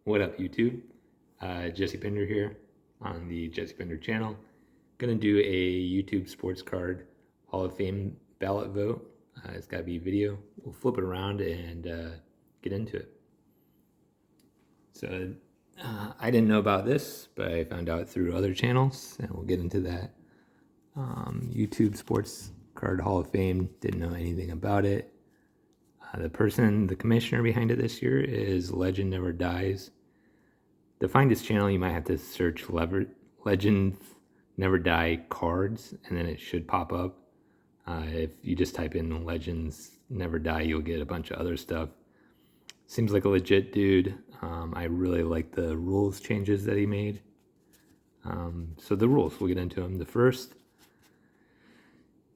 What up, YouTube? Jesse Pinder here on the Jesse Pinder channel. Gonna do a YouTube Sports Card Hall of Fame ballot vote. It's gotta be video. We'll flip it around and get into it. So I didn't know about this, but I found out through other channels, and we'll get into that. YouTube Sports Card Hall of Fame, didn't know anything about it. The commissioner behind it this year is Legend Never Dies. To find his channel, you might have to search Legends Never Die Cards, and then it should pop up. If you just type in Legends Never Die, you'll get a bunch of other stuff. Seems like a legit dude. I really like the rules changes that he made. So the rules, we'll get into them. The first,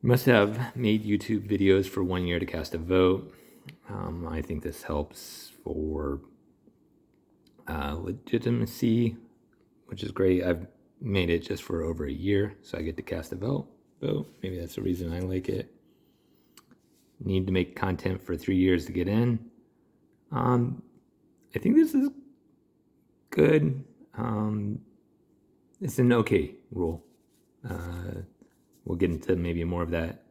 you must have made YouTube videos for 1 year to cast a vote. I think this helps for legitimacy, which is great. I've made it just for over a year, so I get to cast a vote. Maybe that's the reason I like it. Need to make content for 3 years to get in. I think this is good. It's an okay rule. We'll get into maybe more of that.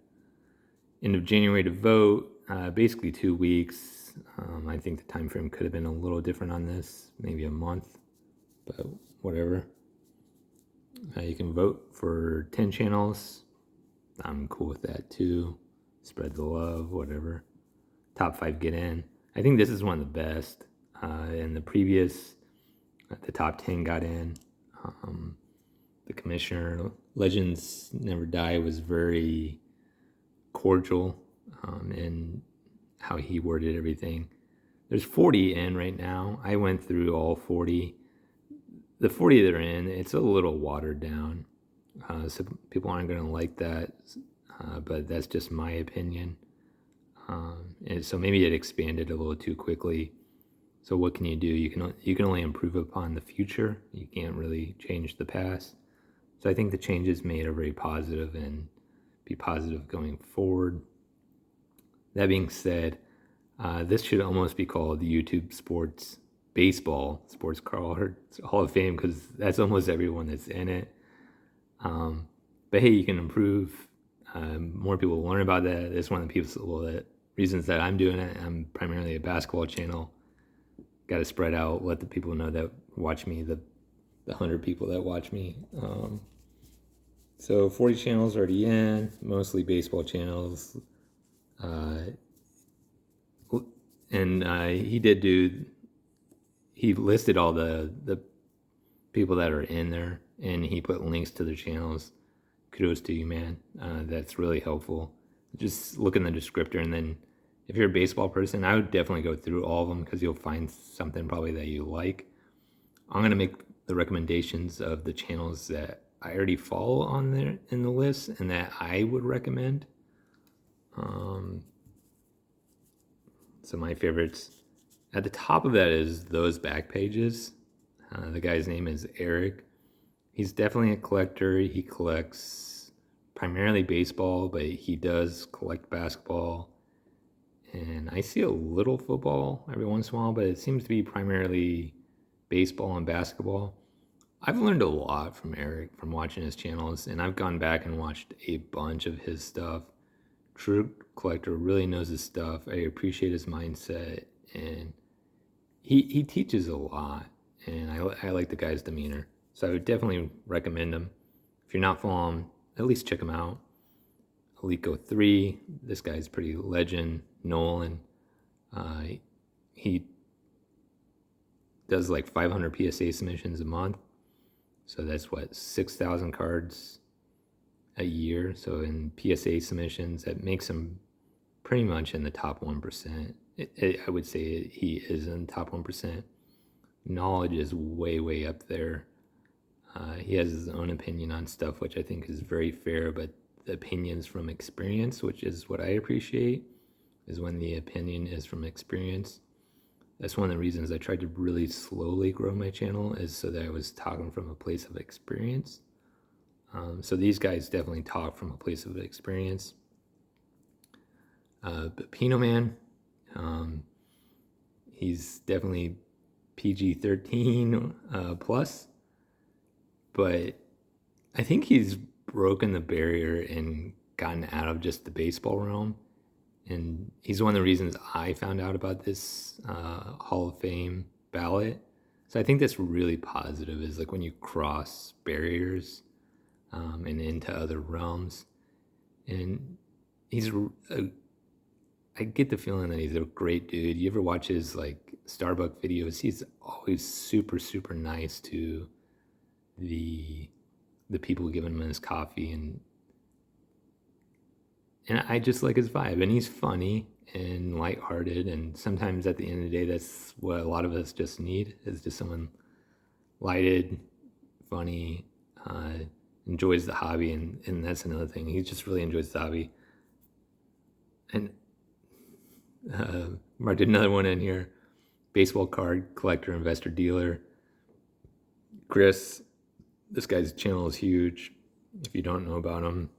End of January to vote, basically 2 weeks. I think the time frame could have been a little different on this, maybe a month, but whatever. You can vote for 10 channels. I'm cool with that too. Spread the love, whatever. Top 5 get in. I think this is one of the best. In the previous, the top 10 got in. The commissioner, Legends Never Die, was very cordial in how he worded everything. There's 40 in right now. I went through all 40. The 40 that are in, it's a little watered down. So people aren't going to like that, but that's just my opinion. And so maybe it expanded a little too quickly. So what can you do? You can only improve upon the future. You can't really change the past. So I think the changes made are very positive and be positive going forward. That being said, this should almost be called the YouTube Sports Card Hall of Fame, because that's almost everyone that's in it. But hey, you can improve. More people learn about that. It's one of the reasons that I'm doing it. I'm primarily a basketball channel. Got to spread out, let the people know that watch me, the 100 people that watch me. So 40 channels already in, mostly baseball channels. He listed all the people that are in there, and he put links to their channels. Kudos to you, man. That's really helpful. Just look in the descriptor, and then if you're a baseball person, I would definitely go through all of them, because you'll find something probably that you like. I'm going to make the recommendations of the channels that I already follow on there in the list and that I would recommend. So my favorites at the top of that is Those Back Pages. The guy's name is Eric. He's definitely a collector. He collects primarily baseball, but he does collect basketball. And I see a little football every once in a while, but it seems to be primarily baseball and basketball. I've learned a lot from Eric from watching his channels, and I've gone back and watched a bunch of his stuff. True collector, really knows his stuff. I appreciate his mindset, and he teaches a lot, and I like the guy's demeanor. So I would definitely recommend him. If you're not following him, at least check him out. Alico 3, this guy's pretty legend. Nolan, he does like 500 PSA submissions a month. So that's 6,000 cards a year. So in PSA submissions, that makes him pretty much in the top 1%. I would say he is in the top 1%. Knowledge is way, way up there. He has his own opinion on stuff, which I think is very fair, but the opinions from experience, which is what I appreciate, is when the opinion is from experience. That's one of the reasons I tried to really slowly grow my channel, is so that I was talking from a place of experience. So these guys definitely talk from a place of experience. Pepino Man, he's definitely PG-13 plus, but I think he's broken the barrier and gotten out of just the baseball realm. And he's one of the reasons I found out about this Hall of Fame ballot. So I think that's really positive, is like when you cross barriers and into other realms. And he's I get the feeling that he's a great dude. You ever watch his like Starbucks videos? He's always super, super nice to the people giving him his coffee, and I just like his vibe. And he's funny and lighthearted, and sometimes at the end of the day, that's what a lot of us just need, is just someone lighted, funny, enjoys the hobby, and that's another thing. He just really enjoys the hobby. And marked another one in here: baseball card collector, investor, dealer. Chris, this guy's channel is huge. If you don't know about him,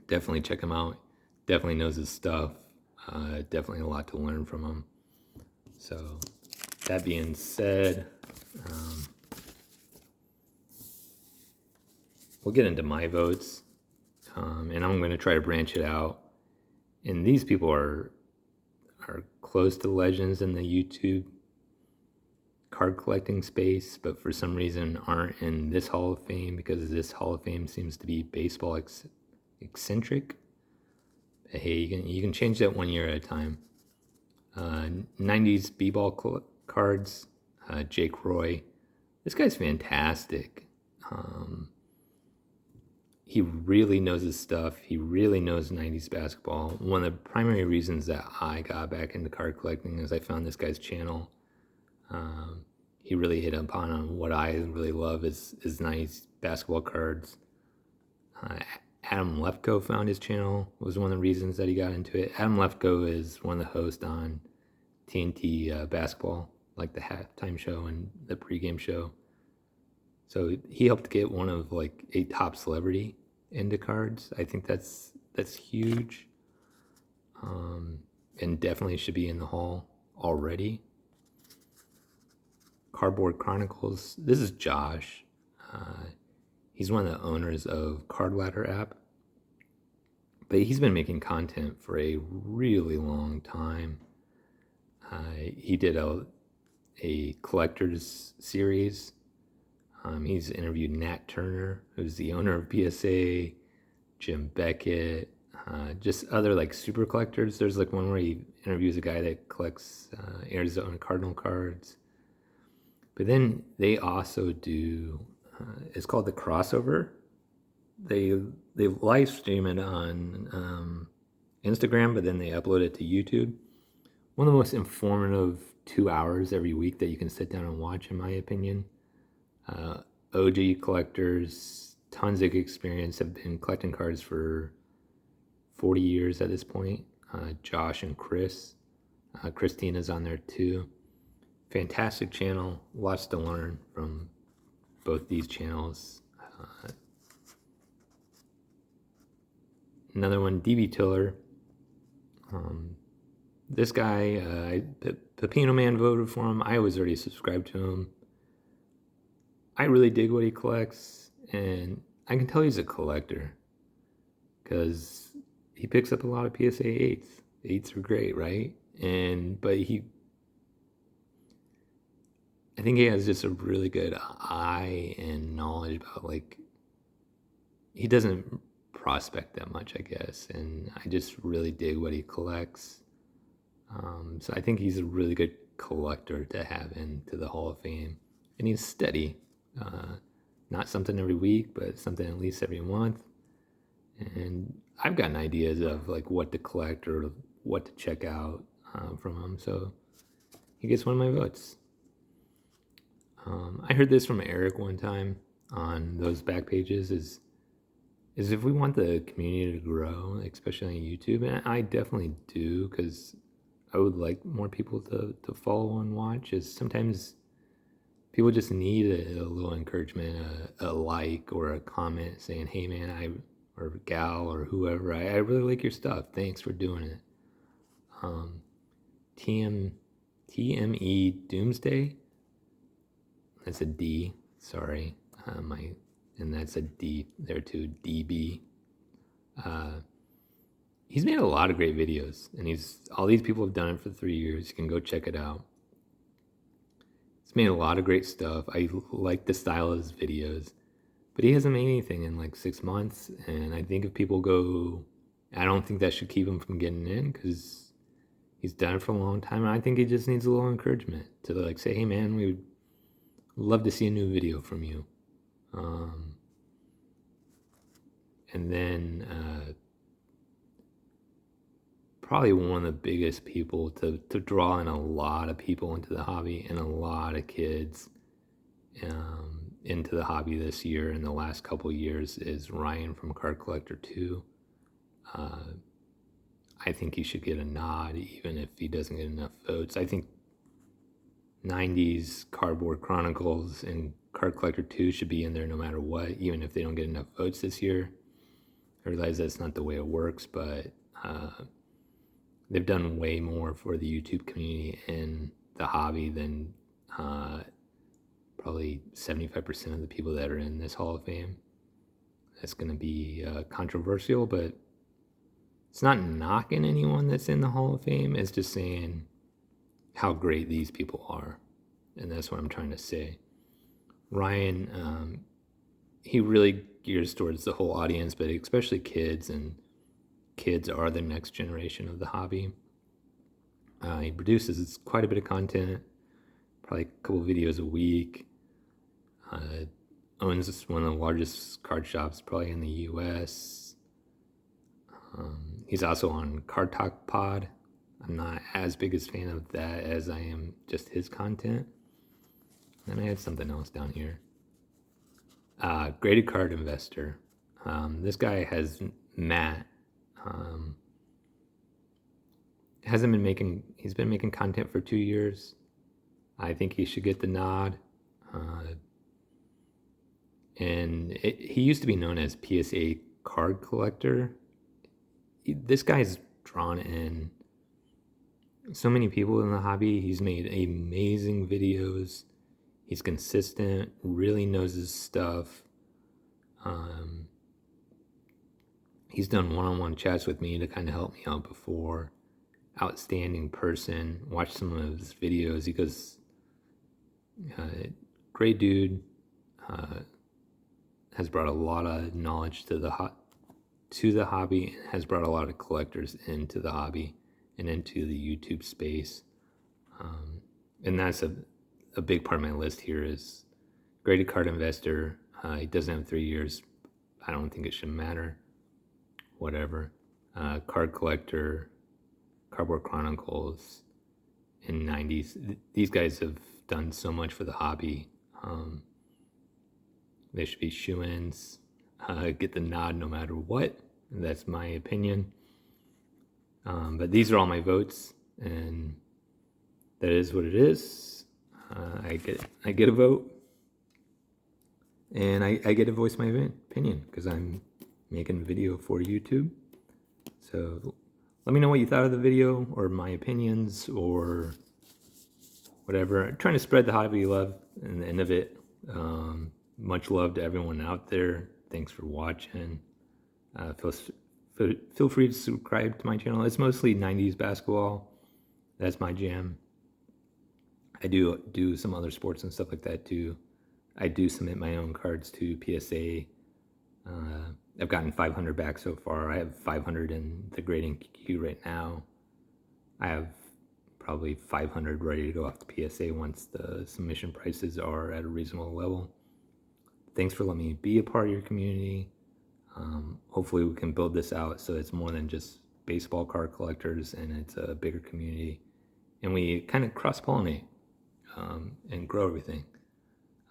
definitely check him out. Definitely knows his stuff. Definitely a lot to learn from him. So that being said, we'll get into my votes, and I'm going to try to branch it out. And these people are close to legends in the YouTube card collecting space, but for some reason aren't in this Hall of Fame, because this Hall of Fame seems to be baseball eccentric. But hey, you can change that 1 year at a time. 90s b-ball cards, Jake Roy. This guy's fantastic. He really knows his stuff. He really knows 90s basketball. One of the primary reasons that I got back into card collecting is I found this guy's channel. He really hit upon on what I really love is 90s basketball cards. Adam Lefko found his channel, was one of the reasons that he got into it. Adam Lefko is one of the hosts on TNT basketball, like the halftime show and the pregame show. So he helped get one of like a top celebrity into cards. I think that's huge, and definitely should be in the hall already. Cardboard Chronicles. This is Josh. He's one of the owners of Card Ladder app, but he's been making content for a really long time. He did a collector's series. He's interviewed Nat Turner, who's the owner of PSA, Jim Beckett, just other like super collectors. There's like one where he interviews a guy that collects Arizona Cardinal cards. But then they also do, it's called The Crossover. They live stream it on Instagram, but then they upload it to YouTube. One of the most informative 2 hours every week that you can sit down and watch, in my opinion. OG collectors, tons of experience, have been collecting cards for 40 years at this point. Josh and Chris. Christina's on there too. Fantastic channel. Lots to learn from both these channels. Another one, DB Tiller. This guy, Pepino Man voted for him. I was already subscribed to him. I really dig what he collects, and I can tell he's a collector because he picks up a lot of PSA 8s. 8s are great, right? But I think he has just a really good eye and knowledge about, like, he doesn't prospect that much, I guess, and I just really dig what he collects. So I think he's a really good collector to have into the Hall of Fame, and he's steady. Not something every week, but something at least every month. And I've gotten ideas of like what to collect or what to check out from him. So he gets one of my votes. I heard this from Eric one time on those back pages is if we want the community to grow, especially on YouTube, and I definitely do, because I would like more people to follow and watch, is sometimes people just need a little encouragement, a like or a comment saying, hey man, or gal or whoever, I really like your stuff. Thanks for doing it. TME Doomsday. It's a D. Sorry, and that's a D there too. DB. He's made a lot of great videos, and all these people have done it for 3 years. You can go check it out. He's made a lot of great stuff. I like the style of his videos, but he hasn't made anything in like 6 months. And I think if people go, I don't think that should keep him from getting in, because he's done it for a long time. And I think he just needs a little encouragement to like say, hey man, we would love to see a new video from you. And then probably one of the biggest people to draw in a lot of people into the hobby, and a lot of kids into the hobby this year and the last couple years, is Ryan from Card Collector 2. I think he should get a nod even if he doesn't get enough votes. I think 90s Cardboard Chronicles and Card Collector 2 should be in there no matter what, even if they don't get enough votes this year. I realize that's not the way it works, but they've done way more for the YouTube community and the hobby than probably 75% of the people that are in this Hall of Fame. That's going to be controversial, but it's not knocking anyone that's in the Hall of Fame. It's just saying how great these people are. And that's what I'm trying to say. Ryan, he really gears towards the whole audience, but especially kids, and kids are the next generation of the hobby. He produces quite a bit of content, probably a couple videos a week. Owns one of the largest card shops probably in the US. He's also on Card Talk Pod. I'm not as big a fan of that as I am just his content. And I had something else down here. Graded Card Investor. This guy has Matt. He's been making content for 2 years. I think he should get the nod. He used to be known as PSA Card Collector. This guy's drawn in so many people in the hobby. He's made amazing videos. He's consistent, really knows his stuff. He's done one-on-one chats with me to kind of help me out before. Outstanding person. Watch some of his videos. He goes, great dude. Has brought a lot of knowledge to the hobby, and has brought a lot of collectors into the hobby and into the YouTube space. And that's a big part of my list here is Graded Card Investor. He doesn't have 3 years. I don't think it should matter. Whatever. Card Collector, Cardboard Chronicles, in 90s. These guys have done so much for the hobby. They should be shoo-ins. Get the nod no matter what. That's my opinion. But these are all my votes, and that is what it is. I get a vote, and I get to voice my opinion because I'm making a video for YouTube. So let me know what you thought of the video, or my opinions, or whatever. I'm trying to spread the hobby love and the end of it. Much love to everyone out there. Thanks for watching. Feel free to subscribe to my channel. It's mostly 90s basketball. That's my jam. I do some other sports and stuff like that too. I do submit my own cards to PSA. I've gotten 500 back so far. I have 500 in the grading queue right now. I have probably 500 ready to go off the PSA once the submission prices are at a reasonable level. Thanks for letting me be a part of your community. Hopefully we can build this out so it's more than just baseball card collectors, and it's a bigger community. And we kind of cross-pollinate and grow everything.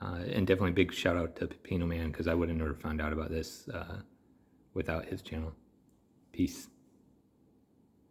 And definitely big shout out to Pepino Man, because I would have never found out about this without his channel. Peace.